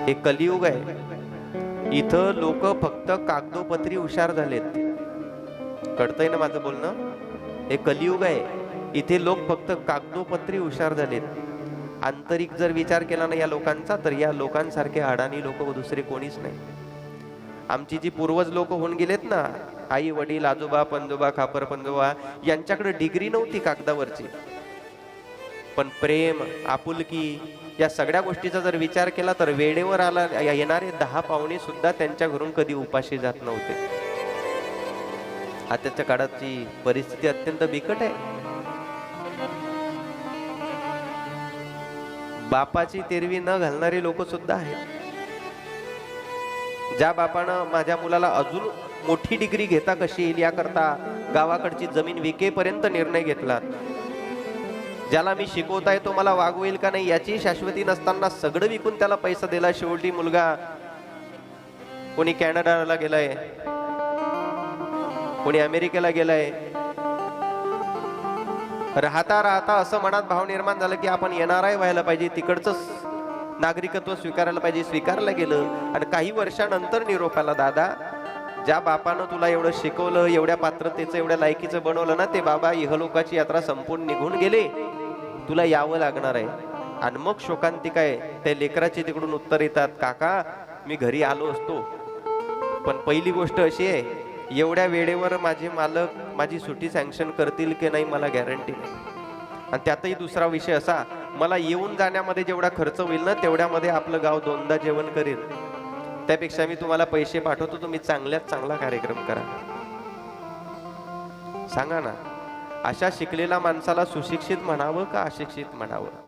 हे कलियुग आहे. इथं लोक फक्त कागदोपत्री हुशार झालेत. कळतंय ना माझं बोलणं? हे कलियुग आहे. इथे लोक फक्त कागदोपत्री हुशार झालेत. आंतरिक जर विचार केला ना या लोकांचा, तर या लोकांसारखे अडाणी लोक दुसरे कोणीच नाही. आमची जी पूर्वज लोक होऊन गेलेत ना, आई वडील आजोबा पंजोबा खापर पंजोबा, यांच्याकडे डिग्री नव्हती कागदावरची, पण प्रेम आपुलकी या सगळ्या गोष्टीचा जर विचार केला तर वेळेवर आला येणारे 10 पाहुणे सुद्धा त्यांच्या घरून कधी उपाशी जात नव्हते. आताच्या काळाची परिस्थिती अत्यंत बिकट आहे. बापाची तेरवी न घालणारे लोक सुद्धा आहेत. ज्या बापानं माझ्या मुलाला अजून मोठी डिग्री घेता कशी येईल याकरता गावाकडची जमीन विकेपर्यंत निर्णय घेतला, ज्याला मी शिकवताय तो मला वागवेल का नाही याची शाश्वती नसताना सगळं विकून त्याला पैसा दिला. शेवटी मुलगा कोणी कॅनडाला गेलाय, कोणी अमेरिकेला गेलाय. राहता राहता असं मनात भाव निर्माण झालं की आपण NRI व्हायला पाहिजे, तिकडचं नागरिकत्व स्वीकारायला पाहिजे. स्वीकारलं गेलं आणि काही वर्षानंतर निरोप आला, दादा ज्या बापानं तुला एवढं शिकवलं, एवढ्या पात्रतेचं एवढ्या लायकीचं बनवलं ना, ते बाबा इहलोकाची यात्रा संपून निघून गेले, तुला यावं लागणार आहे. आणि मग शोकांतिका आहे. त्या लेकराचे तिकडून उत्तर येतात, काका मी घरी आलो असतो, पण पहिली गोष्ट अशी आहे एवढ्या वेळेवर माझे मालक माझी सुट्टी सँक्शन करतील की नाही मला गॅरंटी नाही. आणि त्यातही दुसरा विषय असा, मला येऊन जाण्यामध्ये जेवढा खर्च होईल ना तेवढ्यामध्ये आपलं गाव 2दा जेवण करेल. त्यापेक्षा मी तुम्हाला पैसे पाठवतो, तुम्ही चांगल्यात चांगला कार्यक्रम करा. सांगा ना, अशा शिकलेल्या माणसाला सुशिक्षित म्हणावं का अशिक्षित म्हणावं?